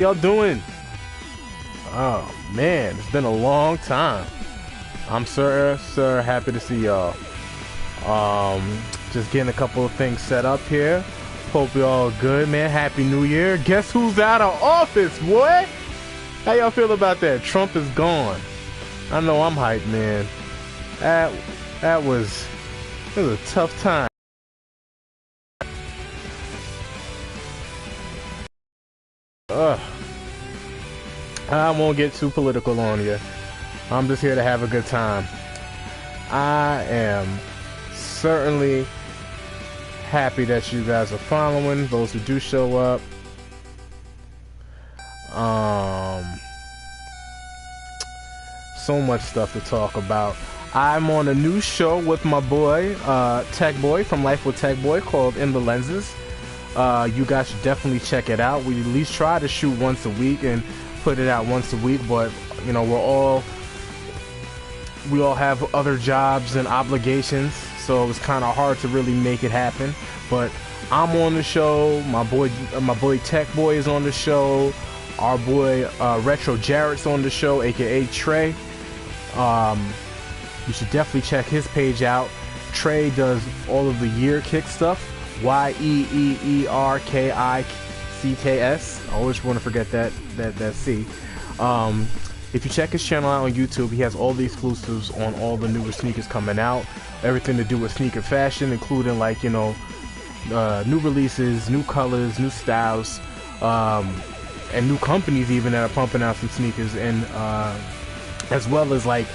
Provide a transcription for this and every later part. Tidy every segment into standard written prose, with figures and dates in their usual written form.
Y'all doing? Oh man, it's been a long time. I'm sir happy to see y'all. Just getting a couple of things set up here. Hope y'all good, man. Happy New Year. Guess who's out of office, boy? How y'all feel about that? Trump is gone. I know I'm hyped, man. It was a tough time. I won't get too political on you. I'm just here to have a good time. I am certainly happy that you guys are following, those who do show up. So much stuff to talk about. I'm on a new show with my boy, Tech Boy from Life with Tech Boy, called In the Lenses. You guys should definitely check it out. We at least try to shoot once a week and put it out once a week, but you know, we all have other jobs and obligations, so it was kind of hard to really make it happen. But I'm on the show. My boy Tech Boy is on the show. Our boy Retro Jarrett's on the show, aka Trey. You should definitely check his page out. Trey does all of the yeeerkicks stuff. yeeerkicks. I always want to forget that C. If you check his channel out on YouTube, he has all the exclusives on all the newer sneakers coming out. Everything to do with sneaker fashion, including, like, you know, new releases, new colors, new styles, and new companies even that are pumping out some sneakers, and as well as like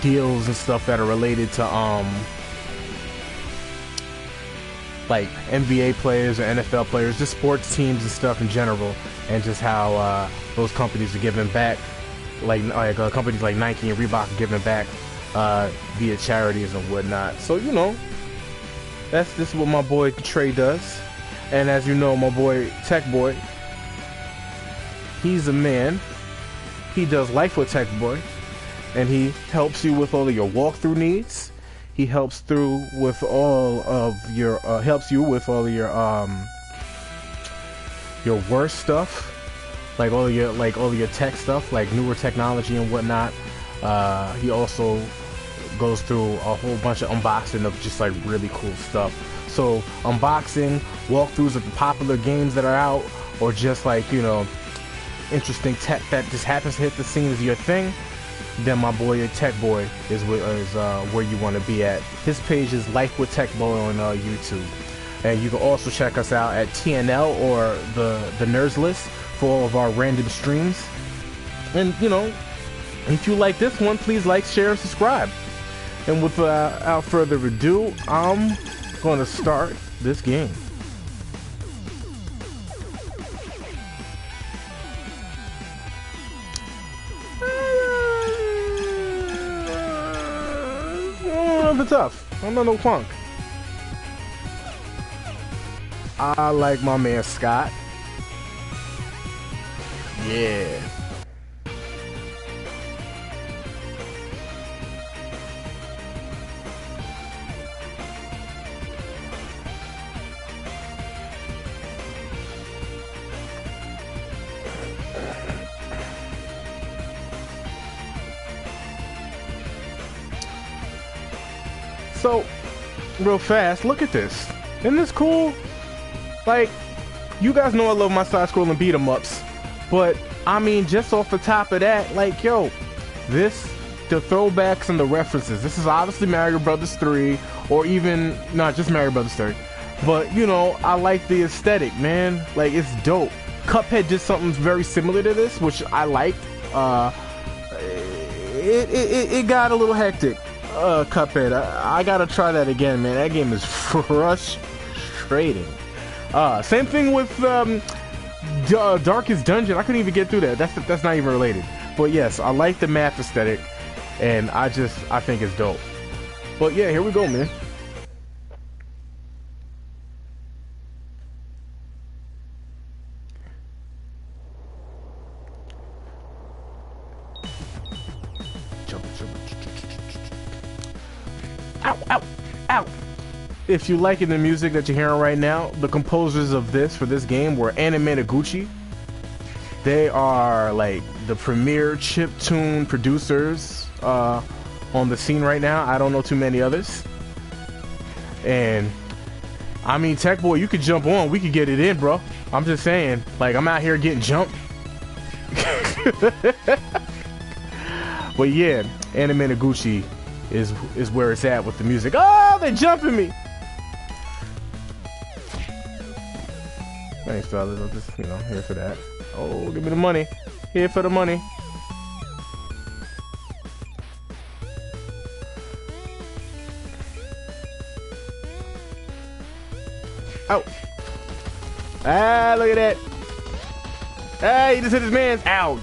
deals and stuff that are related to like NBA players or NFL players, just sports teams and stuff in general, and just how those companies are giving back, like companies like Nike and Reebok are giving back via charities and whatnot. So, you know, this is what my boy Trey does. And as you know, my boy Tech Boy, he's a man. He does Life with Tech Boy, and he helps you with all of your walkthrough needs. He helps you with all of your worst stuff, like all of your tech stuff, like newer technology and whatnot. He also goes through a whole bunch of unboxing of just like really cool stuff. So unboxing, walkthroughs of the popular games that are out, or just like, you know, interesting tech that just happens to hit the scene is your thing, then my boy Tech Boy is where you want to be at. His page is Life with Tech Boy on YouTube, and you can also check us out at TNL or the Nerds List for all of our random streams. And you know, if you like this one, please like, share, and subscribe. And without further ado, I'm going to start this game. Tough. I'm not no punk. I like my man Scott. Yeah. So, real fast, look at this. Isn't this cool? Like, you guys know I love my side-scrolling beat-em-ups, but I mean, just off the top of that, like, yo, the throwbacks and the references. This is obviously Mario Brothers 3, or even not just Mario Brothers 3, but you know, I like the aesthetic, man. Like, it's dope. Cuphead did something very similar to this, which I liked. It got a little hectic. Cuphead, I gotta try that again, man. That game is frustrating. Same thing with Darkest Dungeon. I couldn't even get through that. That's not even related. But yes, I like the math aesthetic, and I think it's dope. But yeah, here we go, man. Ow, ow, ow. If you liking the music that you're hearing right now, the composers of this for this game were Anime Noguchi, They are like the premier chiptune producers on the scene right now. I don't know too many others. And I mean, Tech Boy, you could jump on. We could get it in, bro. I'm just saying, like, I'm out here getting jumped. But yeah, Anime Noguchi is where it's at with the music. Oh, they're jumping me. Thanks, fellas. I'm just, you know, here for that. Oh, give me the money. Here for the money. Oh. Ah, look at that. Ah, he just hit his man's. Ow.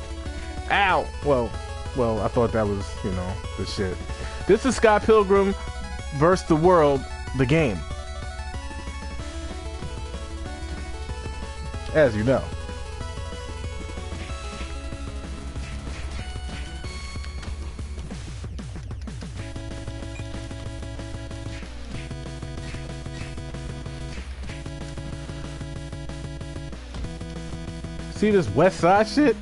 Ow. Well, I thought that was, you know, the shit. This is Scott Pilgrim vs. the World, the game. As you know. See this West Side shit?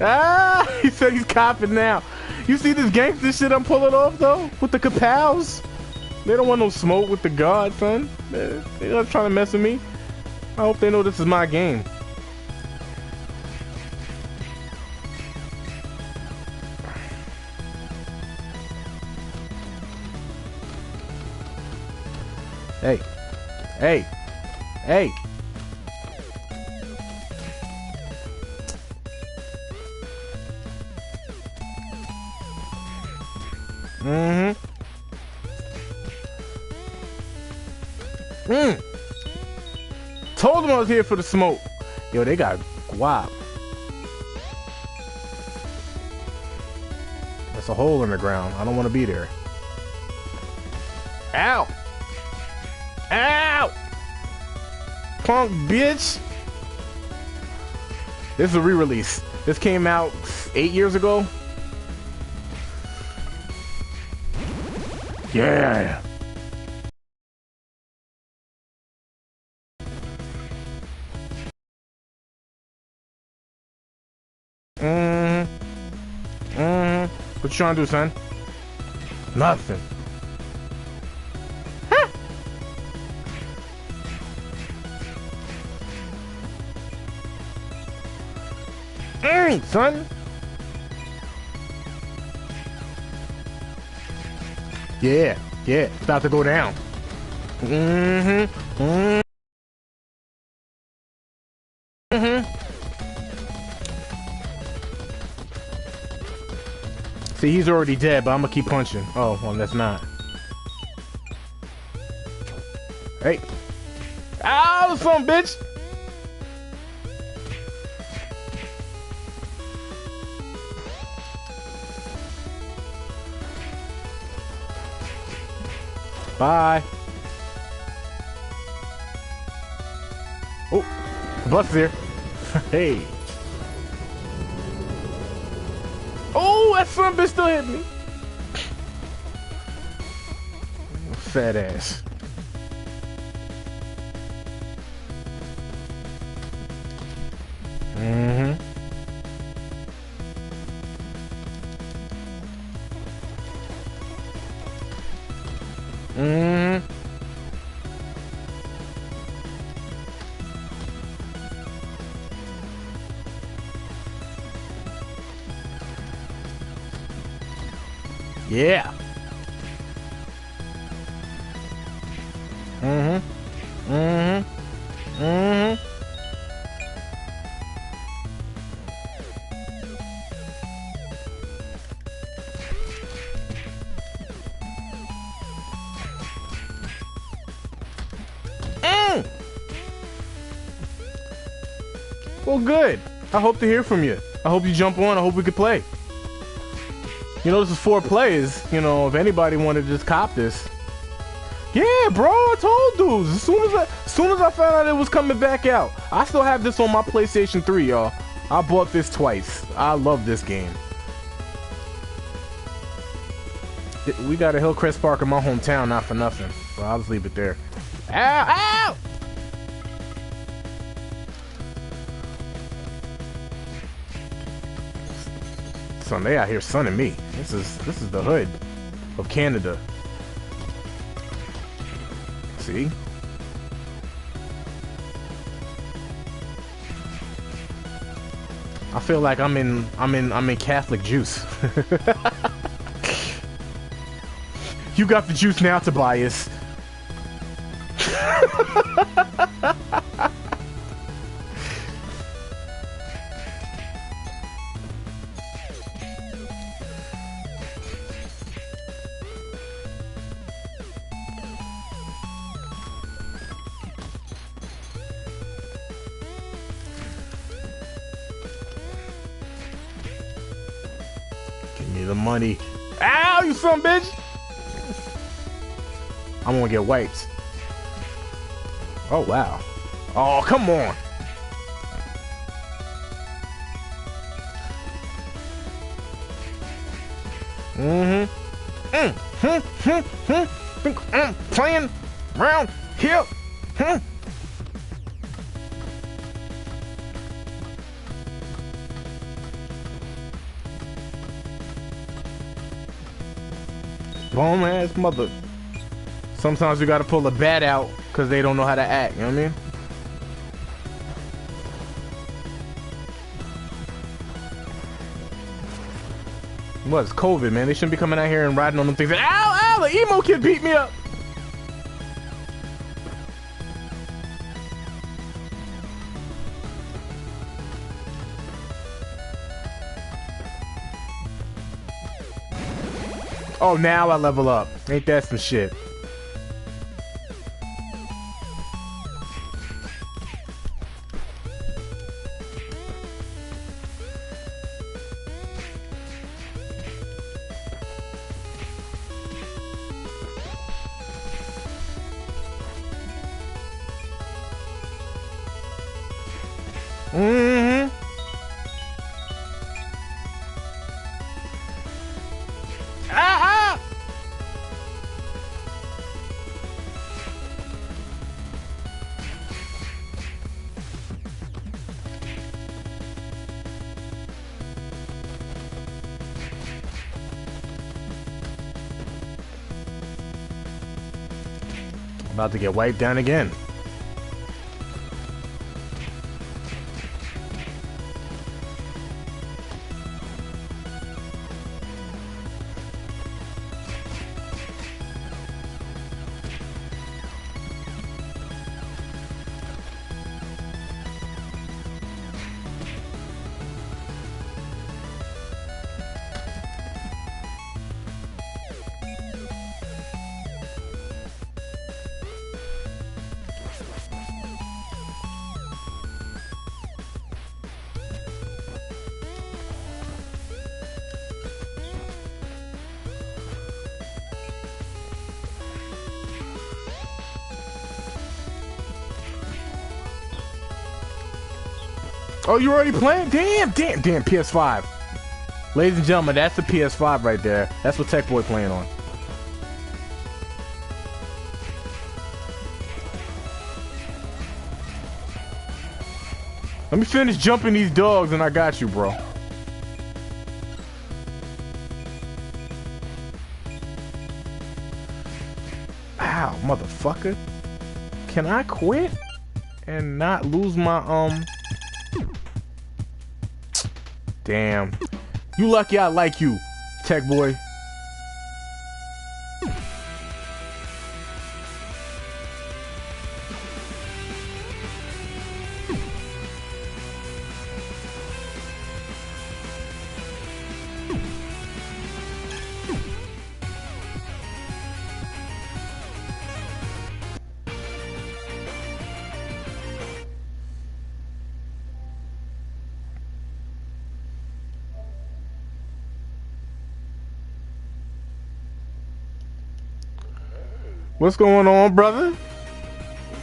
Ah, he said he's copping now. You see this gangster shit I'm pulling off though? With the kapows? They don't want no smoke with the guard, son. They're not trying to mess with me. I hope they know this is my game. Hey. Hey. Hey. Told them I was here for the smoke. Yo, they got guap. That's a hole in the ground. I don't want to be there. Ow! Ow! Punk bitch! This is a re-release. This came out 8 years ago. Yeah! What you trying to do, son? Nothing. Huh. Son. Yeah, it's about to go down. See, he's already dead, but I'm gonna keep punching. Oh, well, that's not. Hey. Ow, son, bitch! Bye. Oh, the bus is here. Hey. Oh, that son bitch still hit me. Fat ass. Yeah. Well, good. I hope to hear from you. I hope you jump on. I hope we could play. You know, this is 4 players. You know, if anybody wanted to just cop this. Yeah, bro, I told dudes. As soon as I found out it was coming back out. I still have this on my PlayStation 3, y'all. I bought this twice. I love this game. We got a Hillcrest Park in my hometown, not for nothing. So I'll just leave it there. Ow! Ow! Son, they out here sunning me. This is the hood of Canada. See? I feel like I'm in Catholic juice. You got the juice now, Tobias. Give me the money. Ow, you son of a bitch! I'm gonna get wiped. Oh, wow. Oh, come on. Think I'm playing around here. Bum ass mother. Sometimes you gotta pull a bat out because they don't know how to act, you know what I mean? What, it's COVID, man. They shouldn't be coming out here and riding on them things. Ow, ow, the emo kid beat me up. Oh, now I level up. Ain't that some shit? About to get wiped down again. Oh, you already playing? Damn, PS5. Ladies and gentlemen, that's the PS5 right there. That's what Tech Boy playing on. Let me finish jumping these dogs and I got you, bro. Ow, motherfucker. Can I quit and not lose my, Damn. You lucky I like you, Tech Boy. What's going on, brother?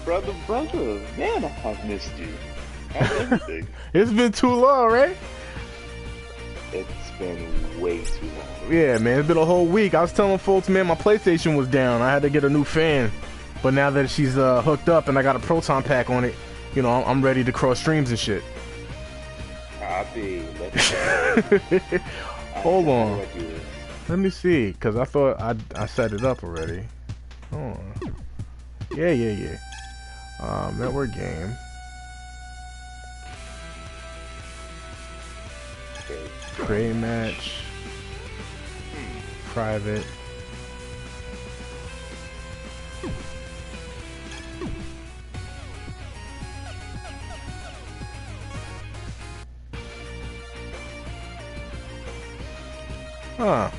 Brother, man, I've missed you. How's everything? It's been too long, right? It's been way too long. Yeah, man, it's been a whole week. I was telling folks, man, my PlayStation was down. I had to get a new fan. But now that she's hooked up and I got a Proton pack on it, you know, I'm ready to cross streams and shit. Copy. Hold How on. do I do this? Let me see, cause I thought I set it up already. Hold on. Yeah. Network game. Okay. Create match. Private. Huh.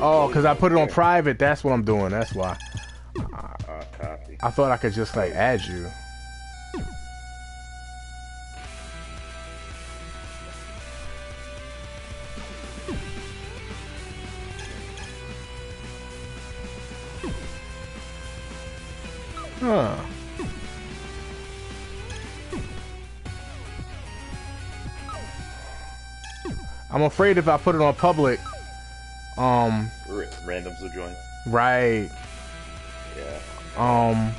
Oh, because I put it on private. That's what I'm doing. That's why. Copy. I thought I could just like add you. Huh. I'm afraid if I put it on public, randoms will join. Right. Yeah.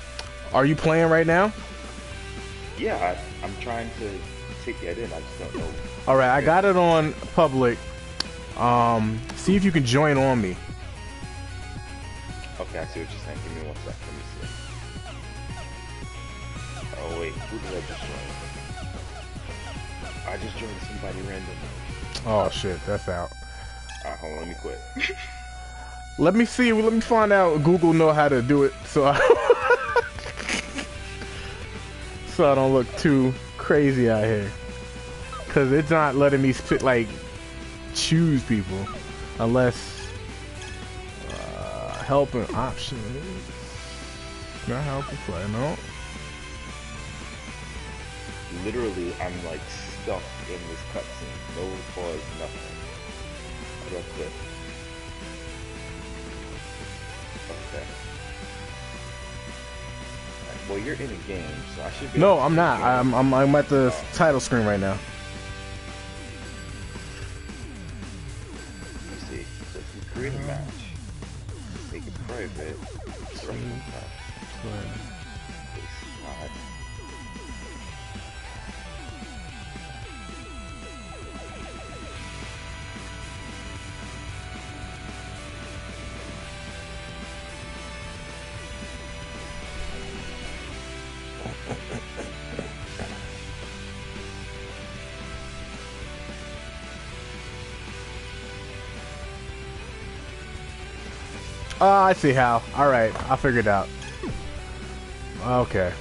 Are you playing right now? Yeah, I'm trying to get in. I just don't know. All right, I got it on public. See if you can join on me. Okay, I see what you're saying. Give me 1 sec. Let me see. Oh wait, who did I just join? I just joined somebody random. Oh shit, that's out. Alright, hold on, let me quit. Let me see. Let me find out. Google know how to do it, so I so I don't look too crazy out here. Cause it's not letting me like choose people unless helping options. Not helping play. No. Literally, I'm like stuck in this cutscene. No pause, nothing. That's it. Okay. Right, well, you're in a game, so I should be. No, I'm not. I'm at the title screen right now. Let's see. So if you create a match, make it private. I see how. Alright, I figured out. Okay.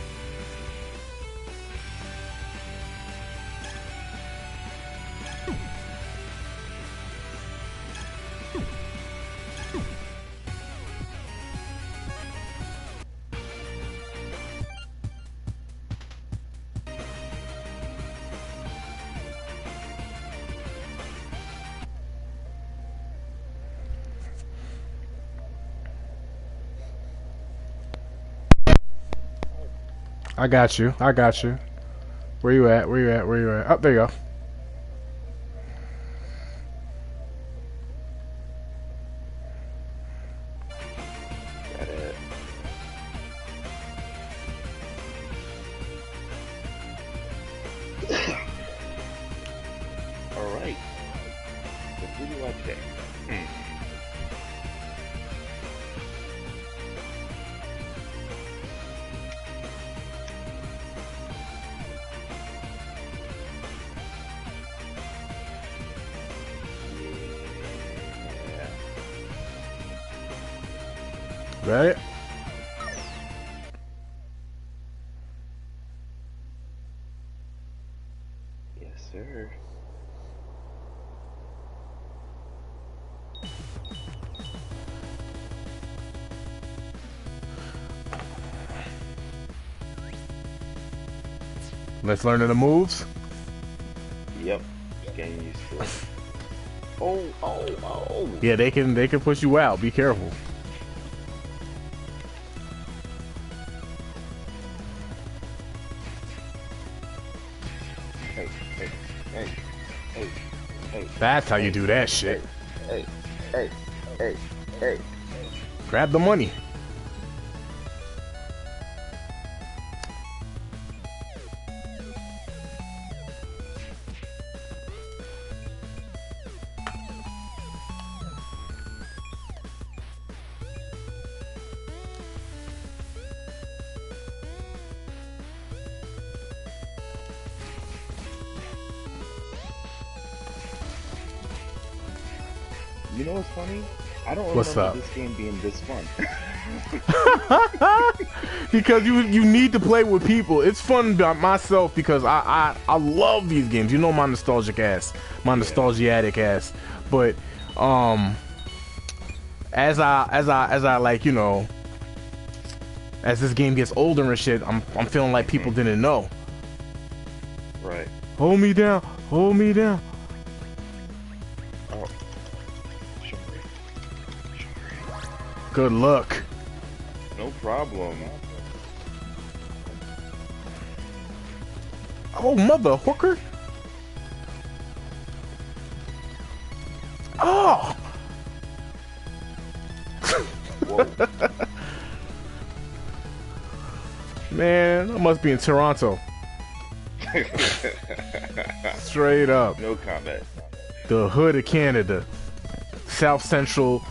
I got you. I got you. Where you at? Where you at? Where you at? Oh, there you go. Got it. All right. So who do I pick? Right? Yes, sir. Let's learn the moves. Yep. Just getting used to it. Oh. Yeah, they can push you out. Be careful. Hey. That's how you do that shit. Hey. Grab the money. You know what's funny? I don't What's remember up? this game being this fun. Because you need to play with people. It's fun by myself because I love these games. You know my nostalgic ass, my nostalgiaddict ass. But as I like, you know, as this game gets older and shit, I'm feeling like people didn't know. Right. Hold me down. Hold me down. Oh. Good luck. No problem. Oh, mother hooker. Oh. Whoa. Man, I must be in Toronto. Straight up. No comment. The hood of Canada. South Central.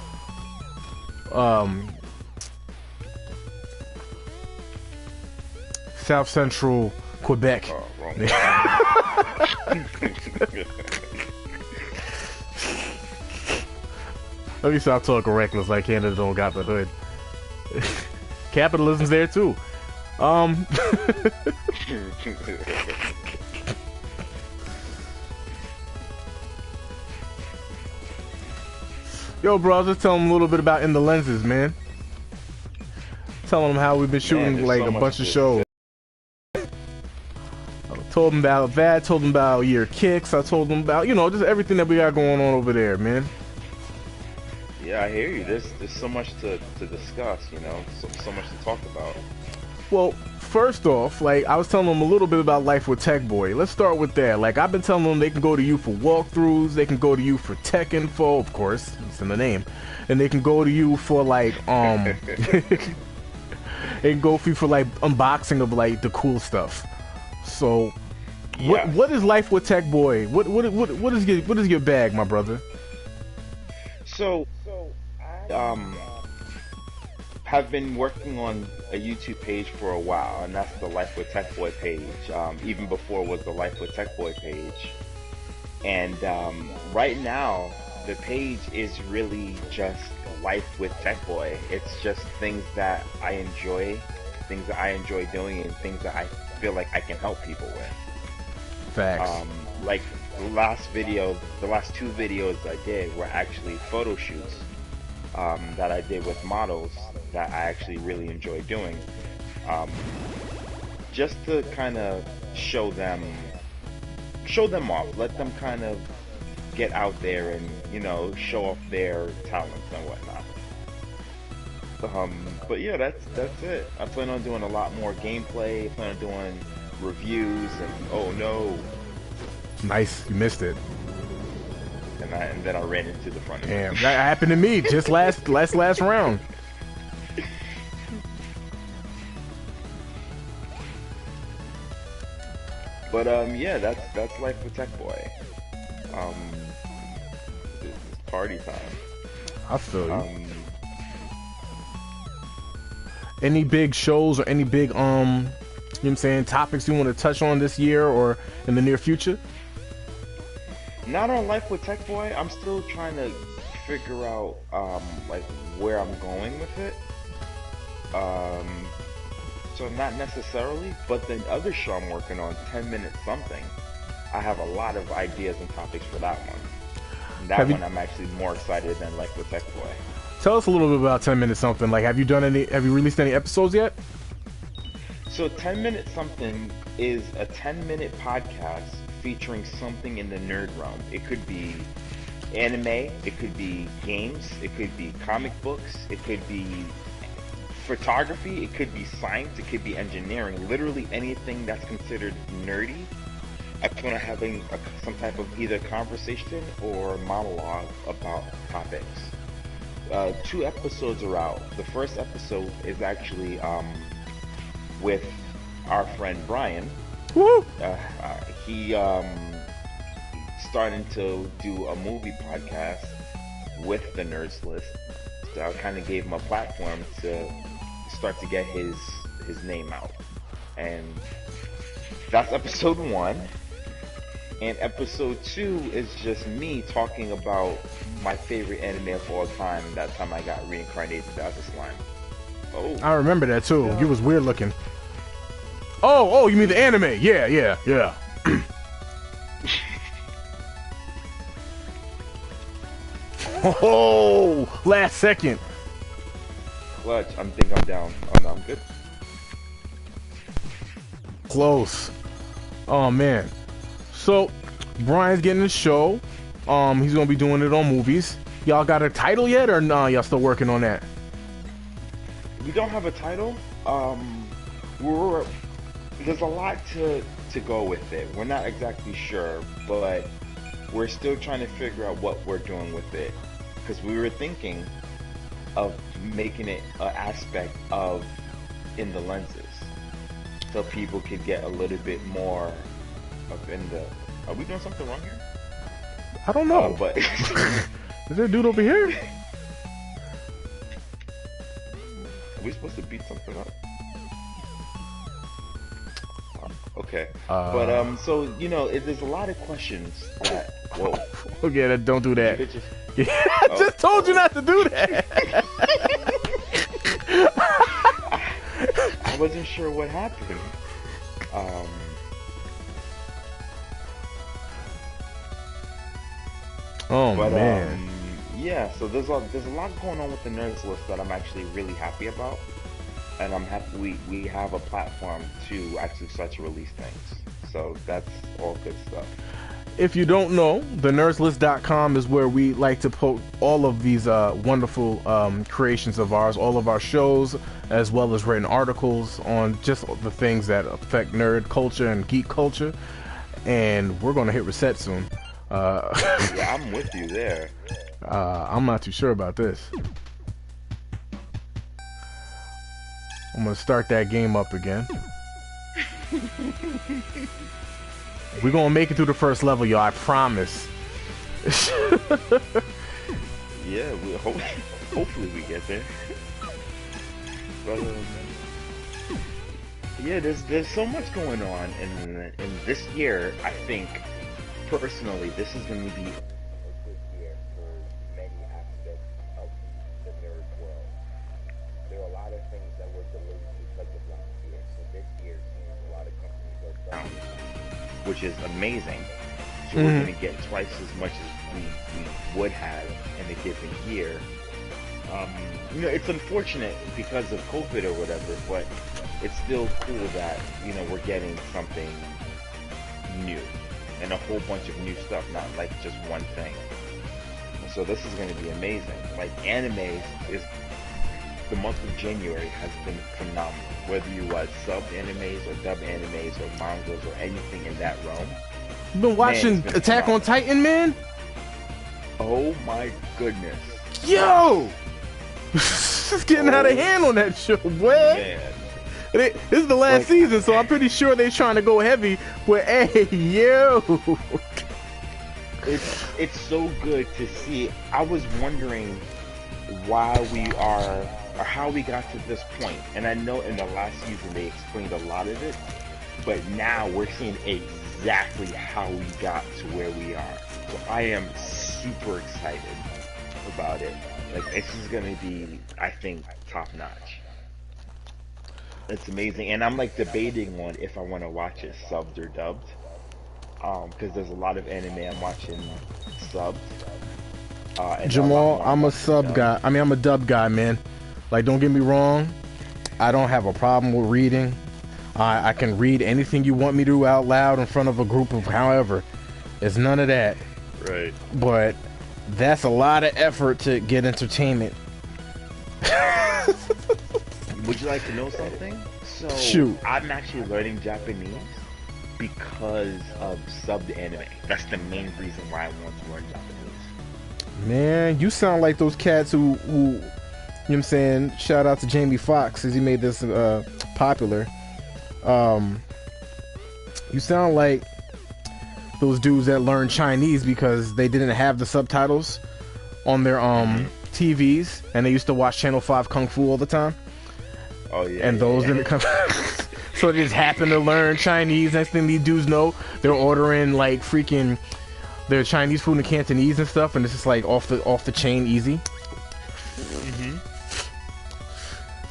South Central Quebec. Oh, wrong. Let me stop talking reckless like Canada don't got the hood. Capitalism's there too. Yo, bro, I was just telling them a little bit about In the Lenses, man. Telling them how we've been shooting like a bunch of shows. I told them about that, told them about yeeerkicks, I told them about, you know, just everything that we got going on over there, man. Yeah, I hear you. There's so much to discuss, you know, so much to talk about. Well, first off, like, I was telling them a little bit about life with Tech Boy. Let's start with that. Like, I've been telling them they can go to you for walkthroughs, they can go to you for tech info, of course, it's in the name, and they can go to you for, like, they can go for you for, like, unboxing of, like, the cool stuff. So, what is life with Tech Boy? What is your bag, my brother? So I have been working on a YouTube page for a while, and that's the Life with Tech Boy page. Even before it was the Life with Tech Boy page. And right now, the page is really just Life with Tech Boy. It's just things that I enjoy doing, and things that I feel like I can help people with. Facts. Like the last two videos I did were actually photo shoots that I did with models that I actually really enjoy doing. Just to kind of show them off, let them kind of get out there and, you know, show off their talents and whatnot. But yeah, that's it. I plan on doing a lot more gameplay. I plan on doing reviews, and oh no, nice, you missed it. And then I ran into the front. Damn, that happened to me just last round. But yeah, that's Life with Tech Boy. It's party time. I feel you. Any big shows or any big you know what I'm saying, topics you want to touch on this year or in the near future? Not on Life with Tech Boy. I'm still trying to figure out like where I'm going with it. So not necessarily, but the other show I'm working on, 10 Minutes Something, I have a lot of ideas and topics for that one. And that one I'm actually more excited than Life with Tech Boy. Tell us a little bit about 10 Minutes Something. Like, have you released any episodes yet? So 10 Minutes Something is a 10-minute podcast featuring something in the nerd realm. It could be anime, it could be games, it could be comic books, it could be photography, it could be science, it could be engineering. Literally anything that's considered nerdy, I plan on having some type of either conversation or monologue about topics. 2 episodes are out. The first episode is actually with our friend Brian. Woo! He starting to do a movie podcast with the Nerds List. So I kind of gave him a platform to start to get his name out. And that's episode 1. And episode 2 is just me talking about my favorite anime of all time. That time I got reincarnated as a slime. Oh, I remember that too. Yeah. You was weird looking. Oh, you mean the anime? Yeah. Oh, last second. Clutch. I think I'm down. Oh no, I'm good. Close. Oh man. So Brian's getting the show. He's gonna be doing it on movies. Y'all got a title yet, or nah? Y'all still working on that? We don't have a title. There's a lot to go with it. We're not exactly sure, but we're still trying to figure out what we're doing with it. Because we were thinking of making it an aspect of in the lenses, so people could get a little bit more of in the. Are we doing something wrong here? I don't know. But is there a dude over here? Are we supposed to beat something up? Okay. So there's a lot of questions that. Whoa. Okay, don't do that. I just told you not to do that. I wasn't sure what happened. Man. Yeah. So there's a lot going on with the Nerds List that I'm actually really happy about, and I'm happy we have a platform to actually start to release things. So that's all good stuff. If you don't know, thenerdslist.com is where we like to put all of these wonderful creations of ours, all of our shows, as well as written articles on just the things that affect nerd culture and geek culture. And we're going to hit reset soon. Yeah, I'm with you there. I'm not too sure about this. I'm going to start that game up again. We're gonna make it through the first level, y'all. I promise. Yeah, hopefully we get there. But yeah, there's so much going on, and this year, I think personally, this is going to be a good year for many aspects of the nerd world. There are a lot of things that were delayed because of last year, so this year seems a lot of companies are down, which is amazing. So we're going to get twice as much as we would have in a given year. It's unfortunate because of COVID or whatever, but it's still cool that, we're getting something new and a whole bunch of new stuff, not like just one thing. So this is going to be amazing. Like, anime is, the month of January has been phenomenal. Whether you watch sub animes or dub animes or mangas or anything in that realm. You've been watching Attack on Titan, man? Oh my goodness. Yo! It's getting out of hand on that show, boy. Man. This is the last season, so I'm pretty sure they're trying to go heavy with, hey, yo! It's so good to see. I was wondering why we are, or how we got to this point. And I know in the last season they explained a lot of it, but now we're seeing exactly how we got to where we are. So I am super excited about it. Like, this is gonna be, I think, top notch. It's amazing, and I'm like debating on if I want to watch it subbed or dubbed. Because there's a lot of anime I'm watching subbed. Jamal, I'm a sub guy. I mean, I'm a dub guy, man. Like, don't get me wrong. I don't have a problem with reading. I can read anything you want me to out loud in front of a group of however. It's none of that. Right. But that's a lot of effort to get entertainment. Would you like to know something? So, shoot. I'm actually learning Japanese because of subbed anime. That's the main reason why I want to learn Japanese. Man, you sound like those cats who you know what I'm saying? Shout out to Jamie Foxx as he made this popular. You sound like those dudes that learned Chinese because they didn't have the subtitles on their TVs, and they used to watch Channel 5 Kung Fu all the time. Oh yeah. And those didn't come. So they just happened to learn Chinese. Next thing these dudes know, they're ordering like freaking their Chinese food and Cantonese and stuff, and it's just like off the chain easy.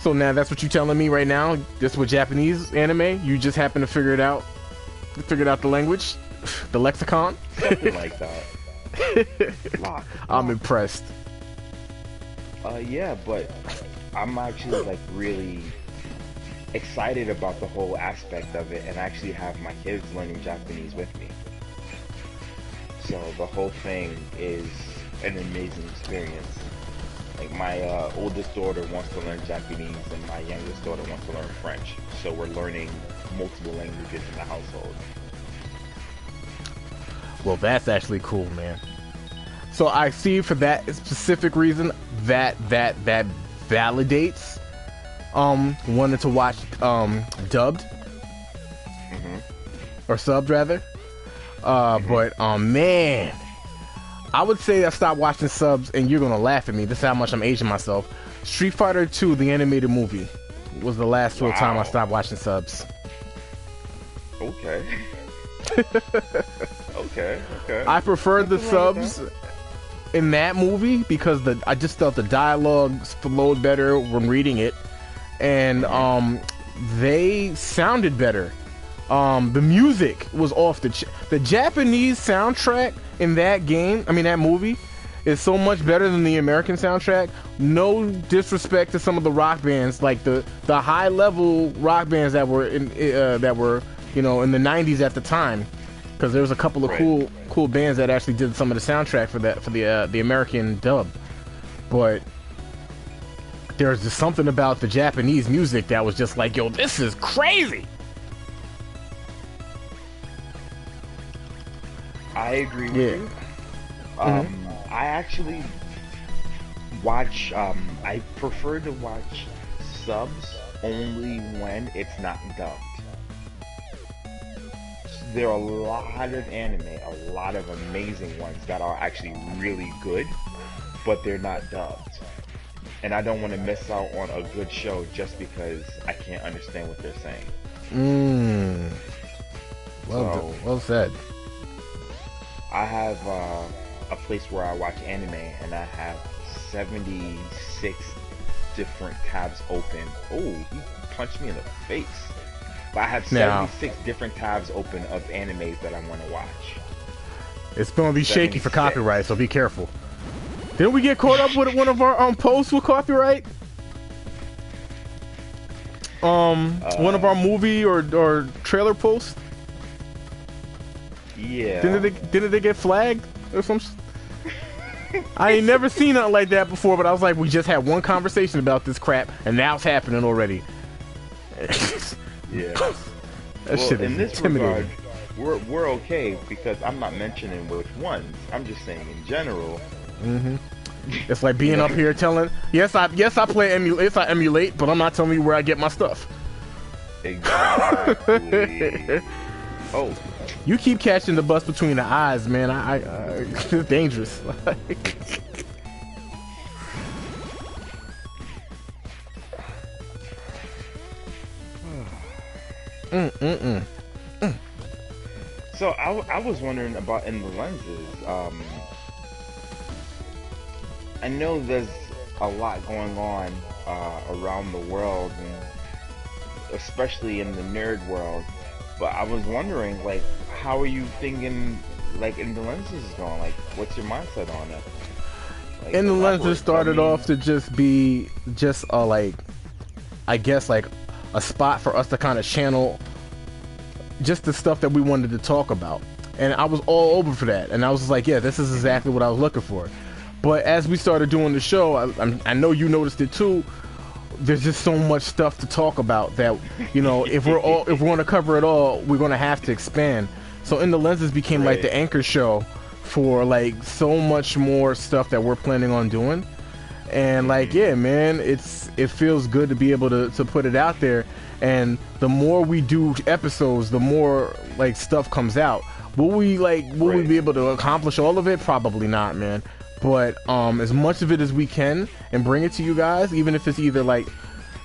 So now that's what you're telling me right now. This with Japanese anime, you just happen to figure it out. Figured out the language, the lexicon. Something like that. I'm impressed. Yeah, but I'm actually like really excited about the whole aspect of it, and actually have my kids learning Japanese with me. So the whole thing is an amazing experience. Like my oldest daughter wants to learn Japanese, and my youngest daughter wants to learn French. So we're learning multiple languages in the household. Well, that's actually cool, man. So I see for that specific reason that validates wanting to watch dubbed or subbed rather. But man, I would say I stopped watching subs, and you're gonna laugh at me. This is how much I'm aging myself. Street Fighter 2, the animated movie, was the last real time I stopped watching subs. Okay. Okay. I preferred the subs in that movie because I just felt the dialogue flowed better when reading it, and they sounded better. The music was off the Japanese soundtrack in that that movie is so much better than the American soundtrack. No disrespect to some of the rock bands, like the high level rock bands that were in in the 90s at the time, because there was a couple of cool bands that actually did some of the soundtrack for the American dub. But there's just something about the Japanese music that was just like, yo, this is crazy. I agree with you. I actually watch, I prefer to watch subs only when it's not dubbed. There are a lot of anime, a lot of amazing ones that are actually really good, but they're not dubbed. And I don't want to miss out on a good show just because I can't understand what they're saying. Well said. I have a place where I watch anime, and I have 76 different tabs open. Oh, he punched me in the face. But I have 76 different tabs open of animes that I want to watch. It's going to be shaky for copyright, so be careful. Didn't we get caught up with one of our posts with copyright? One of our movie or trailer posts? Yeah. Didn't they get flagged or something? I ain't never seen nothing like that before, but I was like, we just had one conversation about this crap, and now it's happening already. Yeah. That shit is in this intimidating. regard, we're okay because I'm not mentioning which ones. I'm just saying in general. It's like being up here telling, yes I emulate, but I'm not telling you where I get my stuff. Exactly. Oh. You keep catching the bus between the eyes, man. It's dangerous. So I was wondering about in the lenses. I know there's a lot going on around the world, and especially in the nerd world. But I was wondering, like, how are you thinking, like, in the lenses is going? Like, what's your mindset on it? Like, in the lenses started off to just be a I guess like a spot for us to kind of channel just the stuff that we wanted to talk about, and I was all over for that, and I was like, yeah, this is exactly what I was looking for. But as we started doing the show, I know you noticed it too. There's just so much stuff to talk about that, if we're going to cover it all, we're going to have to expand. So In the Lenses became like the anchor show for like so much more stuff that we're planning on doing. And like, yeah, man, it feels good to be able to put it out there. And the more we do episodes, the more like stuff comes out. Will we be able to accomplish all of it? Probably not, man. But as much of it as we can and bring it to you guys, even if it's either like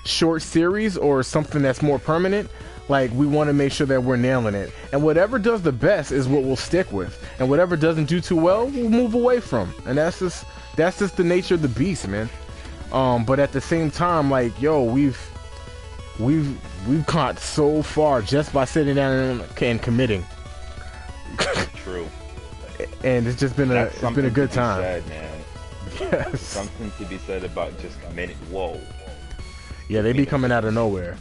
short series or something that's more permanent, Like, we want to make sure that we're nailing it, and whatever does the best is what we'll stick with, and whatever doesn't do too well, we'll move away from. And that's just the nature of the beast, man. But at the same time, like, yo, we've caught so far just by sitting down and committing. True. And it's just been a good time. Said, man. Yes. Something to be said about just committing. Whoa. Yeah, they be coming out of nowhere.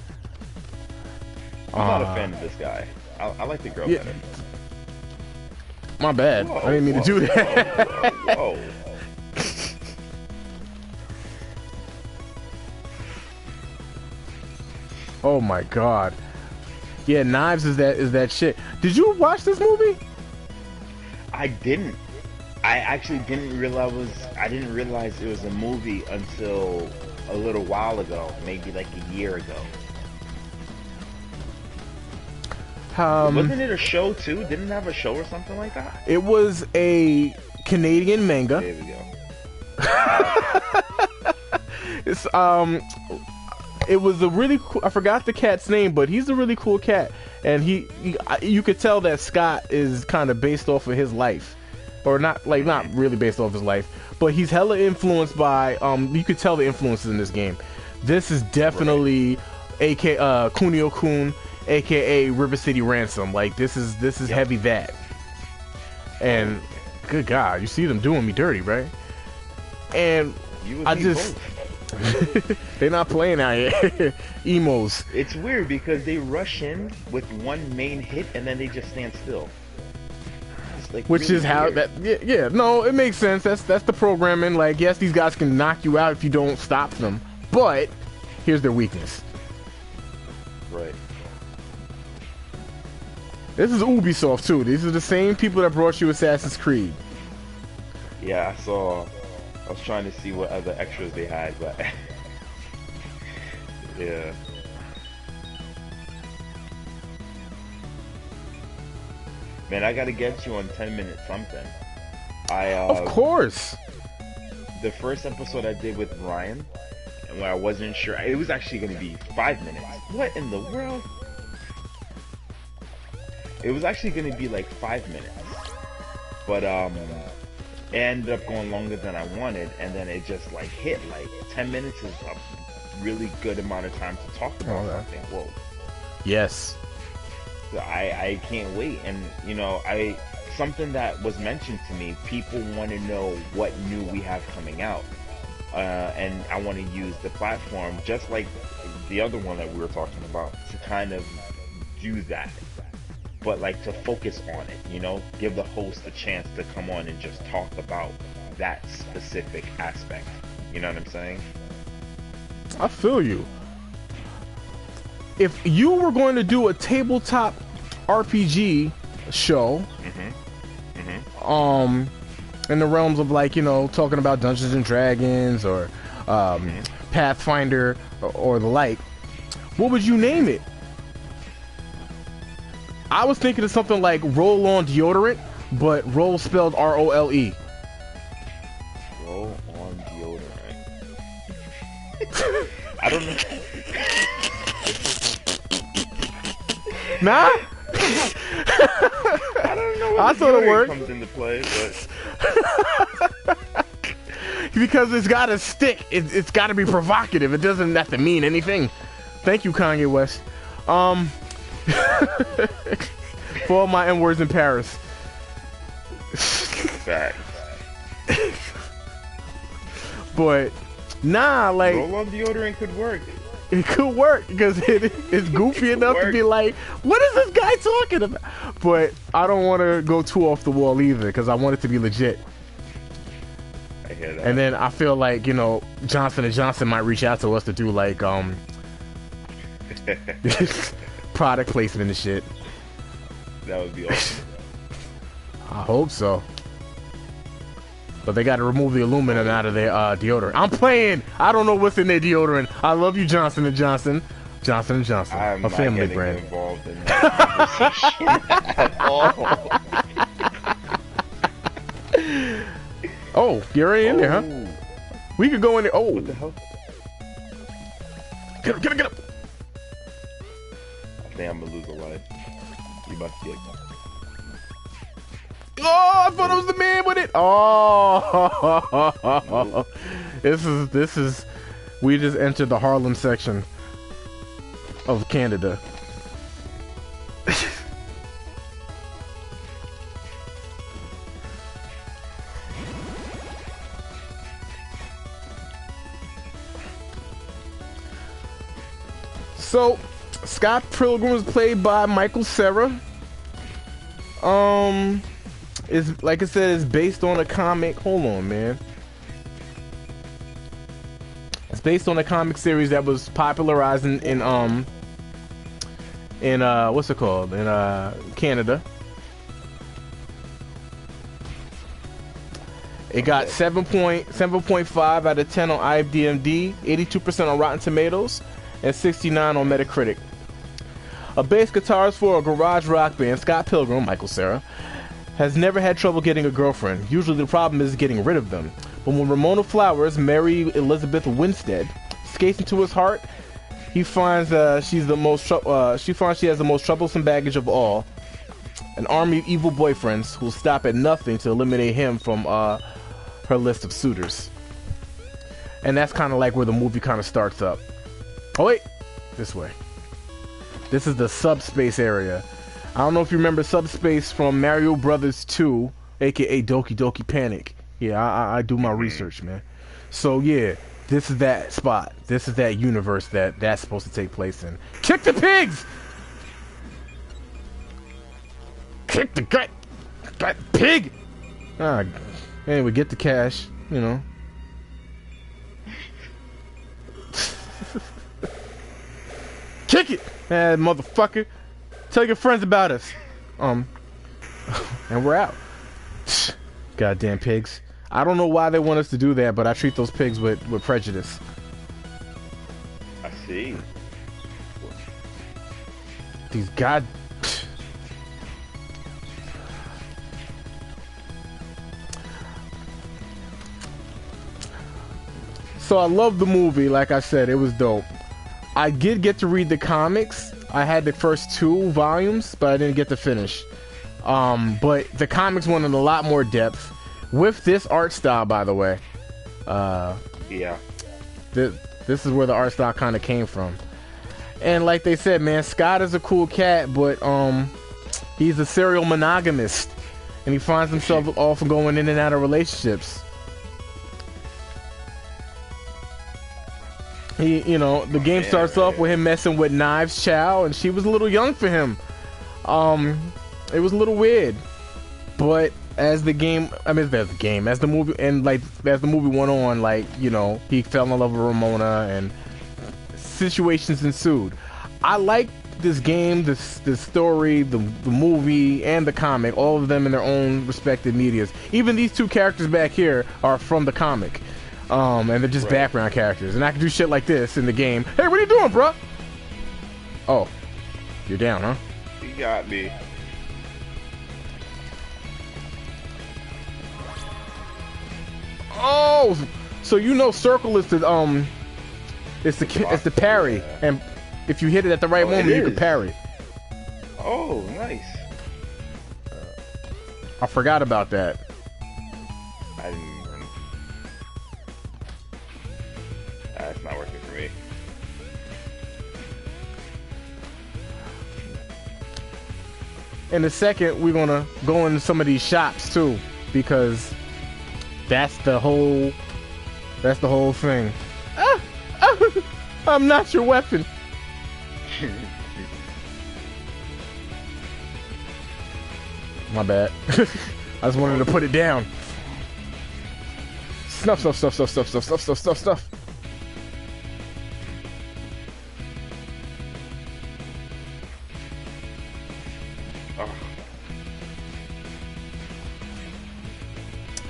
I'm not a fan of this guy. I like the girl better. My bad. Whoa, I didn't mean to do that. Whoa. Oh my god. Yeah, Knives is that shit. Did you watch this movie? I didn't. I actually didn't realize it was a movie until a little while ago, maybe like a year ago. Wasn't it a show too? Didn't it have a show or something like that? It was a Canadian manga. There we go. It's it was a really cool, I forgot the cat's name, but he's a really cool cat, and you could tell that Scott is kind of based off of his life, or not really based off his life, but he's hella influenced by you could tell the influences in this game. This is definitely Kunio-kun, aka River City Ransom. Like, this is heavy that. And good God, you see them doing me dirty, right? And I just they're not playing out here. Emos. It's weird because they rush in with one main hit and then they just stand still. Like, which really is how weird. No, it makes sense. That's the programming. Like, yes, these guys can knock you out if you don't stop them, but here's their weakness. Right. This is Ubisoft too. These are the same people that brought you Assassin's Creed. Yeah, I saw. I was trying to see what other extras they had, but yeah. Man, I gotta get you on 10 minutes something. Of course. The first episode I did with Ryan, and when I wasn't sure, it was actually gonna be 5 minutes. What in the world? It was actually gonna be like 5 minutes, but it ended up going longer than I wanted, and then it just like hit. Like 10 minutes is a really good amount of time to talk about something. Whoa. Yes. So I can't wait. And you know, something that was mentioned to me, people want to know what new we have coming out, and I want to use the platform just like the other one that we were talking about to kind of do that. But like to focus on it, you know, give the host a chance to come on and just talk about that specific aspect. You know what I'm saying? I feel you. If you were going to do a tabletop RPG show, in the realms of, like, you know, talking about Dungeons and Dragons or Pathfinder or the like, what would you name it? I was thinking of something like Roll On Deodorant, but roll spelled R-O-L-E. Roll On Deodorant. I don't know. Nah? I don't know. I thought it worked. Comes into play, but because it's got to stick. It's got to be provocative. It doesn't have to mean anything. Thank you, Kanye West. For all my N-words in Paris. Facts. But nah, like, Roll On Deodorant could work. It could work because it's goofy enough to be like, what is this guy talking about? But I don't want to go too off the wall either because I want it to be legit. I hear that. And then I feel like, you know, Johnson & Johnson might reach out to us to do like product placement and shit. That would be awesome. I hope so. But they got to remove the aluminum out of their deodorant. I'm playing. I don't know what's in their deodorant. I love you, Johnson & Johnson. Johnson & Johnson, I'm a family not brand. Involved in that conversation at all. Oh, you're already in there, huh? We could go in there. Oh, What the hell? get up, get up, get up. I think I'm gonna lose a life. You must be like, oh, I thought I was the man with it. Oh, this is. We just entered the Harlem section of Canada. So, Scott Pilgrim was played by Michael Cera. Is like I said, it's based on a comic. Hold on, man. It's based on a comic series that was popularized in what's it called? In Canada. It got 7.5 out of 10 on IMDb, 82% on Rotten Tomatoes, and 69 on Metacritic. A bass guitarist for a garage rock band, Scott Pilgrim, Michael Cera, has never had trouble getting a girlfriend. Usually the problem is getting rid of them. But when Ramona Flowers, Mary Elizabeth Winstead, skates into his heart, he finds she has the most troublesome baggage of all. An army of evil boyfriends who'll stop at nothing to eliminate him from her list of suitors. And that's kind of like where the movie kind of starts up. Oh wait, this way. This is the subspace area. I don't know if you remember subspace from Mario Brothers 2, aka Doki Doki Panic. Yeah, I do my research, man. So yeah, this is that spot. This is that universe that's supposed to take place in. Kick the pigs! Kick the gut pig! Anyway, get the cash, you know. Kick it, motherfucker! Tell your friends about us. And we're out. Goddamn pigs. I don't know why they want us to do that, but I treat those pigs with prejudice. I see. These god... So I love the movie, like I said, it was dope. I did get to read the comics. I had the first 2 volumes, but I didn't get to finish. But the comics went in a lot more depth. With this art style, by the way. Yeah. This is where the art style kind of came from. And like they said, man, Scott is a cool cat, but he's a serial monogamist. And he finds himself often going in and out of relationships. The game starts off with him messing with Knives Chow, and she was a little young for him. It was a little weird, but as the movie went on, he fell in love with Ramona, and situations ensued. I like this game, this story, the movie, and the comic, all of them in their own respective medias. Even these 2 characters back here are from the comic. And they're just background characters. And I can do shit like this in the game. Hey, what are you doing, bro? Oh, you're down, huh? You got me. Oh, so circle is the it's the parry, yeah. And if you hit it at the right moment, you can parry. Oh, nice. I forgot about that. I didn't. It's not working for me. In a second, we're gonna go into some of these shops too, because that's the whole thing. I'm not your weapon. My bad. I just wanted to put it down. Stuff.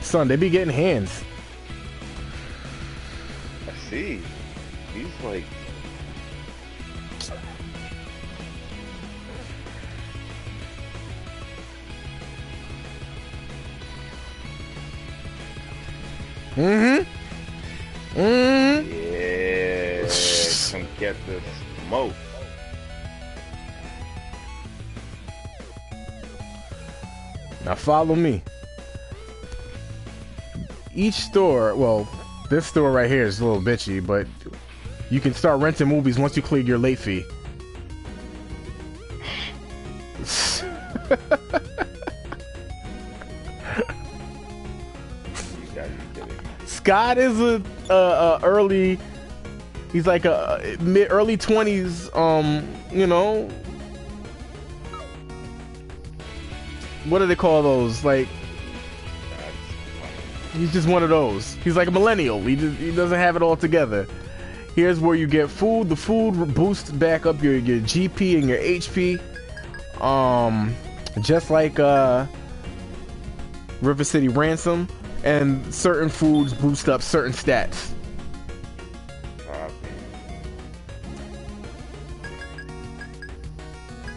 Son, they be getting hands. I see. He's like... Yeah. Come get this smoke. Now follow me. Each store, well, this store right here is a little bitchy, but you can start renting movies once you clear your late fee. Scott is a early, he's like a early 20s, you know, what do they call those? Like, he's just one of those. He's like a millennial. He doesn't have it all together. Here's where you get food. The food boosts back up your GP and your HP. Just like River City Ransom, and certain foods boost up certain stats.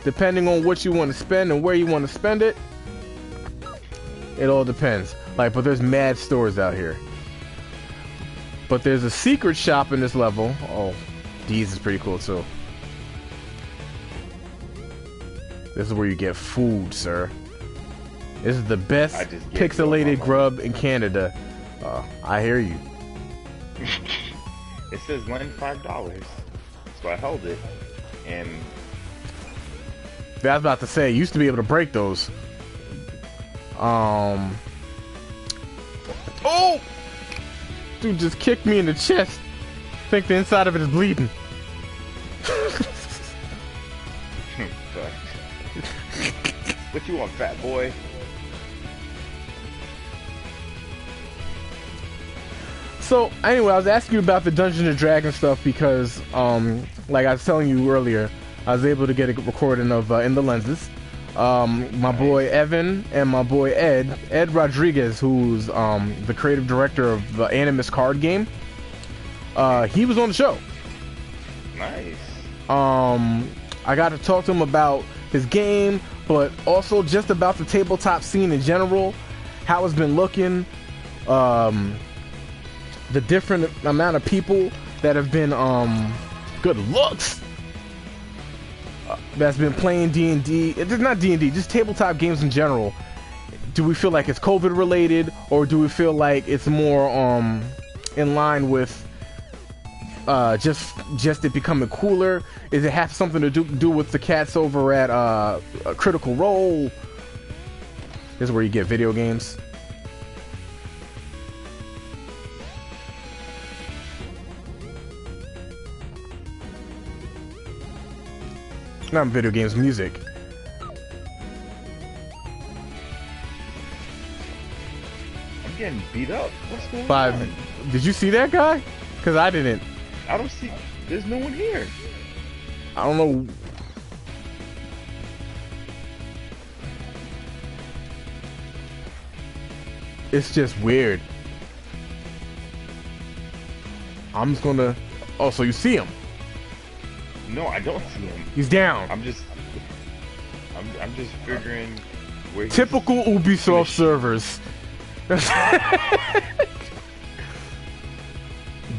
Depending on what you want to spend and where you want to spend it, it all depends. Like, but there's mad stores out here. But there's a secret shop in this level. Oh, these is pretty cool too. This is where you get food, sir. This is the best pixelated grub in Canada. I hear you. It says lend $5, so I held it, and I was about to say, you used to be able to break those. Oh! Dude just kicked me in the chest. I think the inside of it is bleeding. What you want, fat boy? So anyway, I was asking you about the Dungeons and Dragons stuff because, like I was telling you earlier, I was able to get a recording of In the Lenses. My boy Evan and my boy Ed Rodriguez, who's the creative director of the Animus card game. He was on the show. Nice. I got to talk to him about his game, but also just about the tabletop scene in general, how it's been looking, the different amount of people that have been good looks that's been playing D&D. It's not D&D, just tabletop games in general. Do we feel like it's COVID related, or do we feel like it's more in line with just it becoming cooler? Is it have something to do with the cats over at Critical Role? This is where you get video games. Not video games, music. I'm getting beat up. What's going on? Did you see that guy? Because I didn't. I don't see. There's no one here. I don't know. It's just weird. I'm just gonna. Oh, so you see him? No, I don't see him. He's down. I'm just figuring where. Typical Ubisoft servers.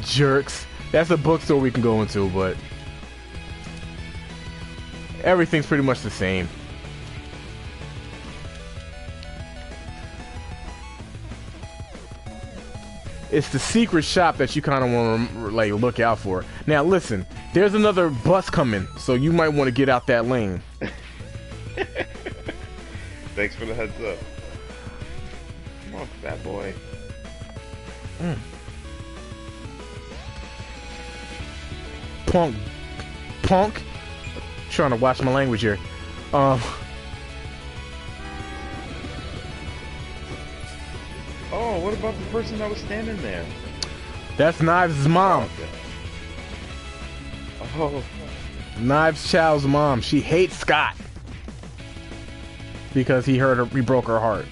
Jerks. That's a bookstore we can go into, but everything's pretty much the same. It's the secret shop that you kind of want to like look out for. Now listen, there's another bus coming, so you might want to get out that lane. Thanks for the heads up. Come on, fat boy. Punk. Trying to watch my language here. Oh, what about the person that was standing there? That's Knives' mom. Oh. Knives Chow's mom. She hates Scott because he broke her heart.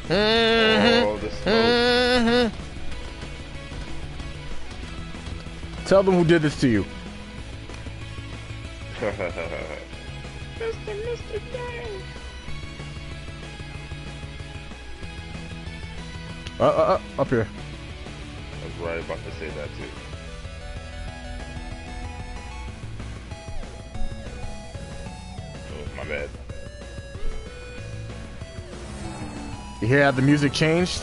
Oh, the smoke. Tell them who did this to you. Mr Mistah King. Up here. That's right. probably about to say that too. Oh, my bad. You hear how the music changed?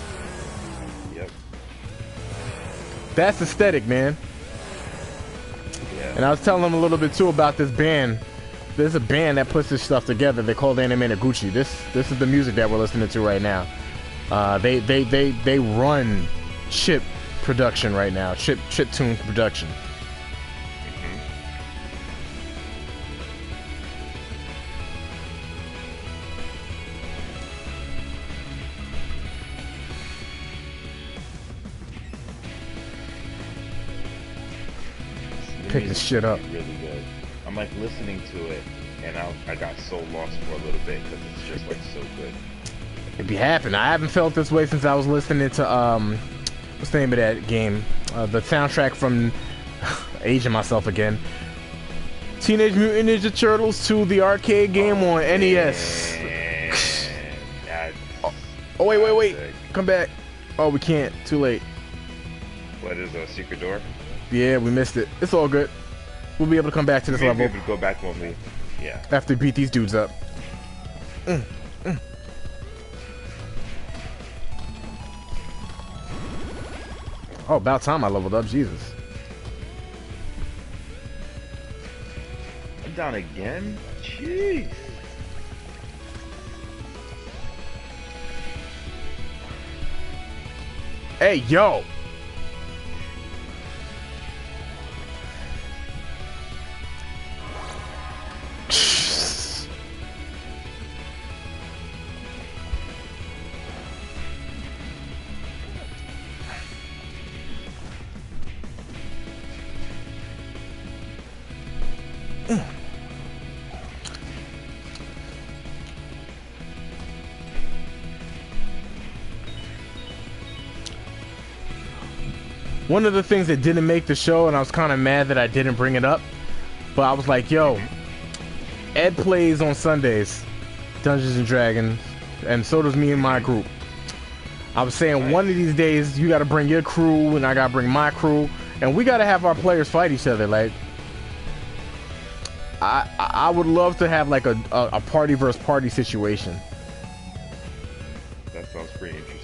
Yep. That's aesthetic, man. Yeah. And I was telling them a little bit too about this band. There's a band that puts this stuff together. They're called Anime Noguchi. This is the music that we're listening to right now. They run chip production right now. Chip tune production. Pick this shit up. Really good. I'm like listening to it, and I got so lost for a little bit because it's just like so good. It be happening. I haven't felt this way since I was listening to what's the name of that game? The soundtrack from aging myself again. Teenage Mutant Ninja Turtles 2, the arcade game on NES. Oh wait, come back. Oh, we can't. Too late. What is a secret door? Yeah, we missed it. It's all good. We'll be able to come back to this level. We'll be able to go back when we, yeah. After we beat these dudes up. Oh, about time I leveled up, Jesus. I'm down again? Jeez. Hey, yo! One of the things that didn't make the show, and I was kind of mad that I didn't bring it up, but I was like, yo, Ed plays on Sundays, Dungeons and Dragons, and so does me and my group. I was saying one of these days you gotta bring your crew and I gotta bring my crew, and we gotta have our players fight each other. Like, I would love to have like a party versus party situation. That sounds pretty interesting.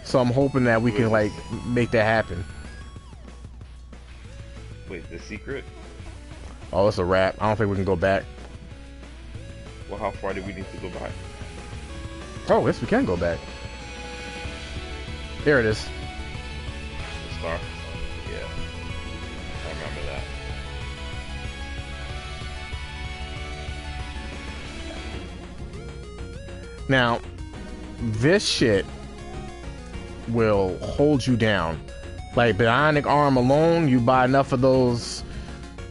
So I'm hoping that we can like make that happen. Wait, the secret? Oh, it's a wrap. I don't think we can go back. Well, how far do we need to go back? Oh, yes, we can go back. There it is. The star? Yeah. I remember that. Now, this shit will hold you down. Like bionic arm alone, you buy enough of those,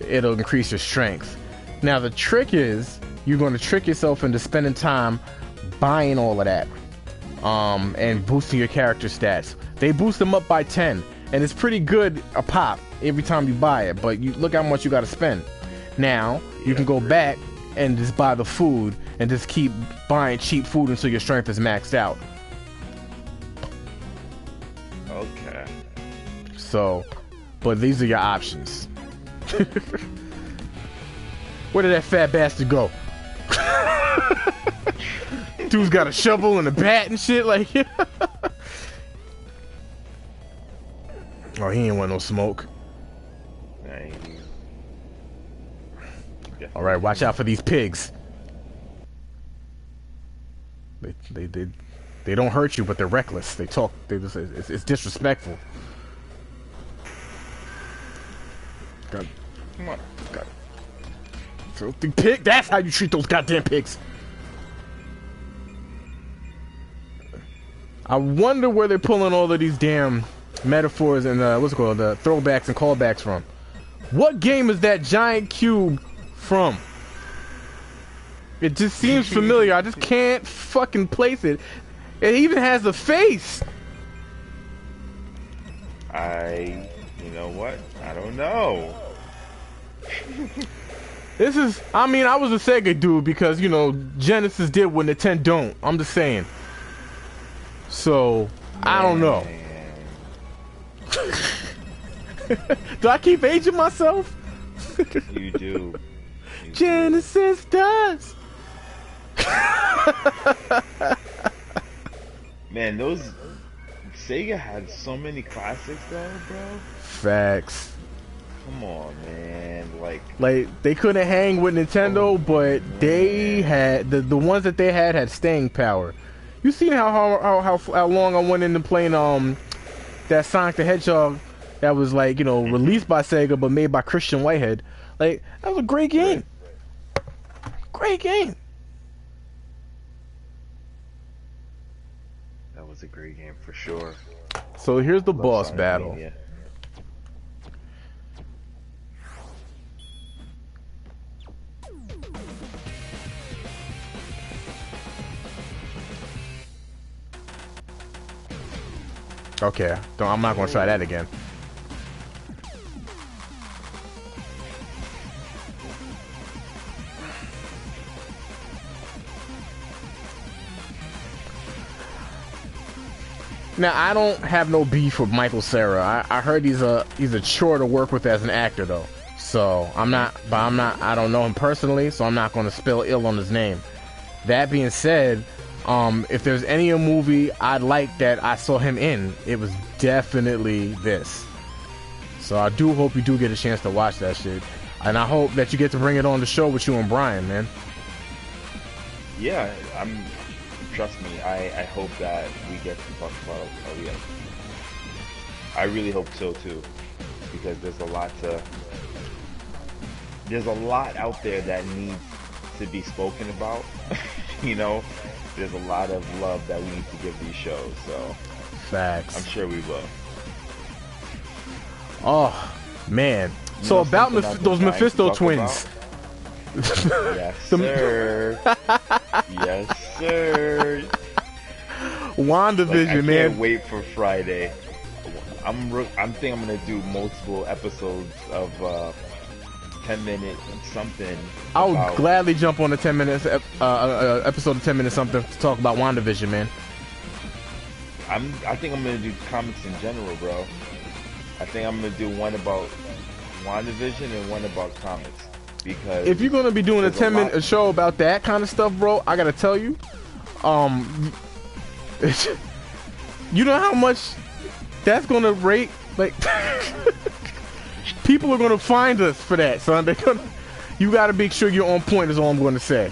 it'll increase your strength. Now the trick is, you're going to trick yourself into spending time buying all of that, and boosting your character stats. They boost them up by 10, and it's pretty good a pop every time you buy it, but you look how much you got to spend. Now you can go back and just buy the food and just keep buying cheap food until your strength is maxed out. Okay. So, but these are your options. Where did that fat bastard go? Dude's got a shovel and a bat and shit, like. Oh, he ain't want no smoke. All right, watch out for these pigs. They don't hurt you, but they're reckless. They talk. It's disrespectful. God, come on, God. Filthy pig. That's how you treat those goddamn pigs. I wonder where they're pulling all of these damn metaphors and what's it called, the throwbacks and callbacks from. What game is that giant cube from? It just seems familiar. I just can't fucking place it. It even has a face. You know what? I don't know. This is, I mean, I was a Sega dude because, you know, Genesis did what Nintendo don't. I'm just saying. So, I don't know. Do I keep aging myself? You do. Genesis does. Man, those Sega had so many classics though, bro. Facts. Come on, man. Like they couldn't hang with Nintendo, but they had the ones that they had staying power. You seen how long I went into playing that Sonic the Hedgehog that was like, you know, released by Sega but made by Christian Whitehead. Like, that was a great game. Great game. That was a great game for sure. So here's the boss battle. Mania. Okay, I'm not gonna try that again. Now, I don't have no beef with Michael Cera. I heard he's a chore to work with as an actor though. So I don't know him personally, so I'm not gonna spill ill on his name. That being said, if there's any movie I'd like that I saw him in, it was definitely this. So I do hope you do get a chance to watch that shit. And I hope that you get to bring it on the show with you and Brian, man. Yeah, trust me, I hope that we get to talk about Aaliyah. I really hope so too. Because there's a lot out there that needs to be spoken about. You know? There's a lot of love that we need to give these shows, so facts. I'm sure we will. Oh man! So about those Mephisto twins. Yes, sir. Yes, sir. WandaVision, man. I can't wait for Friday. I think I'm gonna do multiple episodes of 10-minute something. I would gladly jump on a 10-minute episode of 10 minutes something to talk about WandaVision, man. I think I'm gonna do comics in general, bro. I think I'm gonna do one about WandaVision and one about comics, because if you're gonna be doing a 10-minute show about that kind of stuff, bro, I gotta tell you, you know how much that's gonna rate, like. People are gonna find us for that, son. You gotta make sure you're on point, is all I'm gonna say.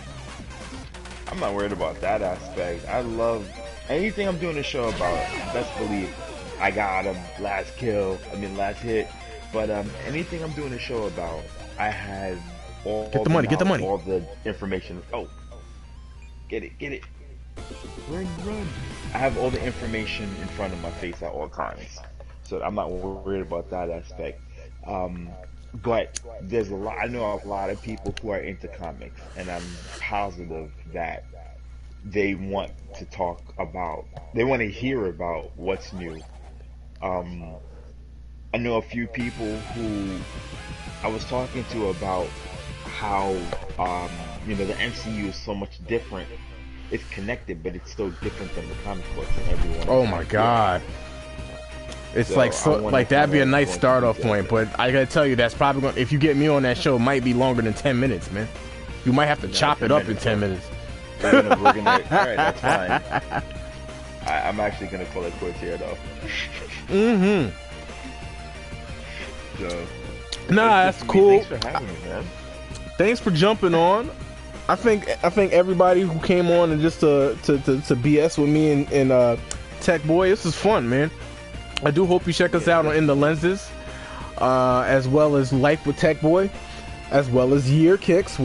I'm not worried about that aspect. I love anything I'm doing a show about. Best believe I got him, last hit. But anything I'm doing a show about, I had all get the money, all the information. Oh, get it. Run. I have all the information in front of my face at all times, so I'm not worried about that aspect. But there's I know a lot of people who are into comics, and I'm positive that they want to hear about what's new. I know a few people who I was talking to about how, the MCU is so much different. It's connected, but it's still different than the comic books, and everyone. Oh my God. It's like that'd be a nice start off point, but I gotta tell you, that's probably gonna, if you get me on that show, it might be longer than 10 minutes, man. You might have to chop it up in 10 minutes. We're gonna alright, that's fine. I'm actually gonna call it quits here, though. So, nah, that's cool. Thanks for having me, man. Thanks for jumping on. I think everybody who came on and just to BS with me and Tech Boy, this is fun, man. I do hope you check us out on In the Lenses, as well as Life with Tech Boy, as well as yeeerkicks,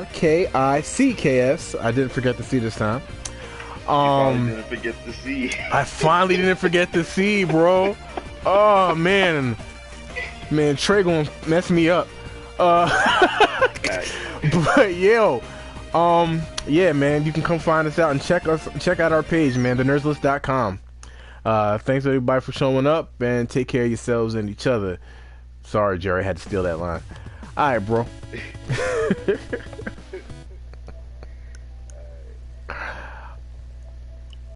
yeerkicks. I didn't forget the C this time. Didn't forget the C. I finally didn't forget the C, bro. Oh man, Trey gonna mess me up. But yeah, man, you can come find us out and check out our page, man, thenerslist.com. Thanks everybody for showing up, and take care of yourselves and each other. Sorry, Jerry, I had to steal that line. All right, bro.